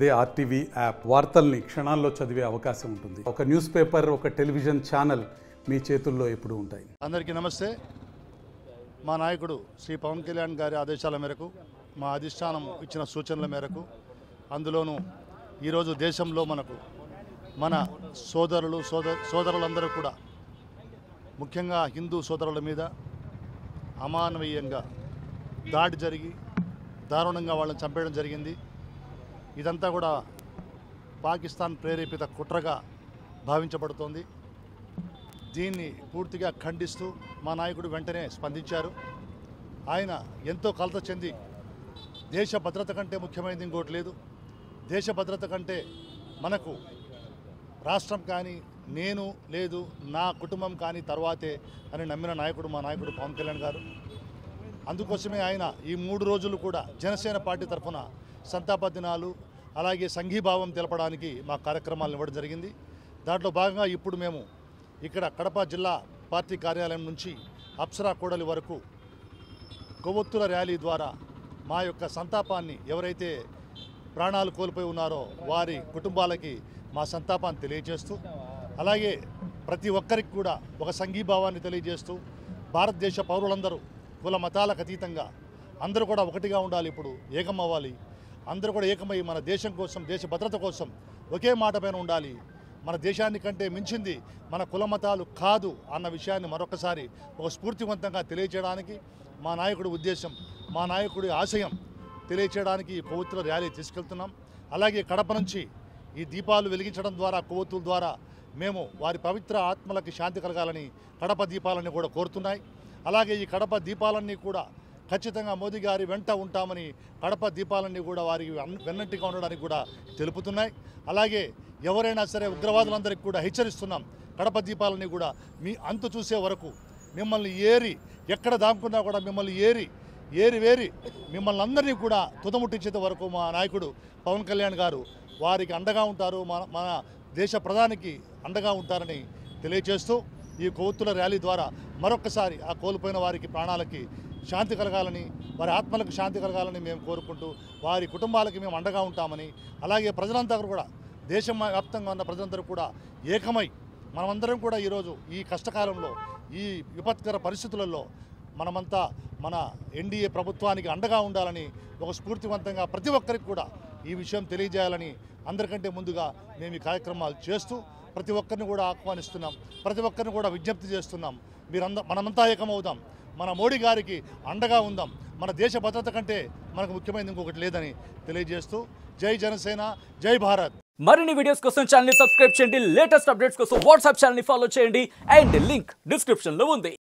అదే RTV app వార్తల్ని క్షణాల్లో చదివే అవకాశం ఉంటుంది. ఒక న్యూస్ పేపర్, ఒక టెలివిజన్ ఛానల్ మీ చేతుల్లో ఎప్పుడూ ఉంటాయి. అందరికీ నమస్తే. మా నాయకుడు శ్రీ పవన్ కళ్యాణ్ గారి ఆదేశాల మేరకు, మా అధిష్టానం ఇచ్చిన సూచనల మేరకు, అందులోనూ ఈరోజు దేశంలో మన సోదరులందరూ కూడా ముఖ్యంగా హిందూ సోదరుల మీద అమానవీయంగా దాడి జరిగి దారుణంగా వాళ్ళని చంపేయడం జరిగింది. ఇదంతా కూడా పాకిస్తాన్ ప్రేరేపిత కుట్రగా భావించబడుతోంది. దీన్ని పూర్తిగా ఖండిస్తూ మా నాయకుడు వెంటనే స్పందించారు. ఆయన ఎంతో కలత చెంది దేశ భద్రత కంటే ముఖ్యమైనది ఇంకోటి లేదు, దేశ భద్రత కంటే మనకు రాష్ట్రం కానీ నేను లేదు నా కుటుంబం కానీ తర్వాతే అని నమ్మిన నాయకుడు మా నాయకుడు పవన్ కళ్యాణ్ గారు. అందుకోసమే ఆయన ఈ 3 రోజులు కూడా జనసేన పార్టీ తరఫున సంతాప దినాలు అలాగే సంఘీభావం తెలపడానికి మా కార్యక్రమాలను ఇవ్వడం జరిగింది. దాంట్లో భాగంగా ఇప్పుడు మేము ఇక్కడ కడప జిల్లా పార్టీ కార్యాలయం నుంచి అప్సరా కూడలి వరకు కొవ్వొత్తుల ర్యాలీ ద్వారా మా యొక్క సంతాపాన్ని, ఎవరైతే ప్రాణాలు కోల్పోయి ఉన్నారో వారి కుటుంబాలకి మా సంతాపాన్ని తెలియజేస్తూ, అలాగే ప్రతి ఒక్కరికి కూడా ఒక సంఘీభావాన్ని తెలియజేస్తూ, భారతదేశ పౌరులందరూ కుల మతాలకు అతీతంగా అందరూ కూడా ఒకటిగా ఉండాలి, ఇప్పుడు ఏకం అవ్వాలి, అందరూ కూడా ఏకమై మన దేశం కోసం, దేశ భద్రత కోసం ఒకే మాట పైన ఉండాలి. మన దేశాన్ని కంటే మించింది మన కుల మతాలు కాదు అన్న విషయాన్ని మరొకసారి ఒక స్ఫూర్తివంతంగా తెలియచేయడానికి మా నాయకుడి ఉద్దేశం, మా నాయకుడి ఆశయం తెలియచేయడానికి ఈ కొవ్వొత్తుల ర్యాలీ తీసుకెళ్తున్నాం. అలాగే కడప నుంచి ఈ దీపాలు వెలిగించడం ద్వారా, కొవ్వొత్తుల ద్వారా మేము వారి పవిత్ర ఆత్మలకి శాంతి కలగాలని కడప దీపాలన్నీ కూడా కోరుతున్నాయి. అలాగే ఈ కడప దీపాలన్నీ కూడా ఖచ్చితంగా మోదీ గారి వెంట ఉంటామని కడప దీపాలన్నీ కూడా వారికి వెన్నంటిగా ఉండడానికి కూడా తెలుపుతున్నాయి. అలాగే ఎవరైనా సరే ఉగ్రవాదులందరికీ కూడా హెచ్చరిస్తున్నాం, కడప దీపాలన్నీ కూడా మీ అంతు చూసే వరకు మిమ్మల్ని ఏరి, ఎక్కడ దాక్కున్నా కూడా మిమ్మల్ని ఏరి మిమ్మల్ని అందరినీ కూడా తుదముట్టించేంత వరకు మా నాయకుడు పవన్ కళ్యాణ్ గారు వారికి అండగా ఉంటారు, మన దేశ ప్రధానికి అండగా ఉంటారని తెలియజేస్తూ, ఈ కొవ్వొత్తుల ర్యాలీ ద్వారా మరొక్కసారి ఆ కోల్పోయిన వారికి ప్రాణాలకి శాంతి కలగాలని, వారి ఆత్మలకు శాంతి కలగాలని మేము కోరుకుంటూ, వారి కుటుంబాలకి మేము అండగా ఉంటామని, అలాగే ప్రజలంతా కూడా దేశం వ్యాప్తంగా ఉన్న ప్రజలందరూ కూడా ఏకమై మనమందరం కూడా ఈరోజు ఈ కష్టకాలంలో, ఈ విపత్కర పరిస్థితులలో మనమంతా మన ఎన్డీఏ ప్రభుత్వానికి అండగా ఉండాలని ఒక స్ఫూర్తివంతంగా ప్రతి ఒక్కరికి కూడా ఈ విషయం తెలియజేయాలని అందరికంటే ముందుగా మేము ఈ కార్యక్రమాలు చేస్తూ ప్రతి ఒక్కరిని కూడా ఆహ్వానిస్తున్నాం, ప్రతి ఒక్కరిని కూడా విజ్ఞప్తి చేస్తున్నాం. మనమంతా ఏకమవుదాం, మన మోడీ గారికి అండగా ఉందాం, మన దేశ భద్రత కంటే మనకు ముఖ్యమైనది ఇంకొకటి లేదని తెలియజేస్తూ, జై జనసేన, జై భారత్. మరిన్ని వీడియోస్ కోసం ఛానల్ ని సబ్స్క్రైబ్ చేయండి, లేటెస్ట్ అప్డేట్స్ కోసం వాట్సాప్ ఛానల్ ని ఫాలో చేయండి అండ్ లింక్ డిస్క్రిప్షన్ లో ఉంది.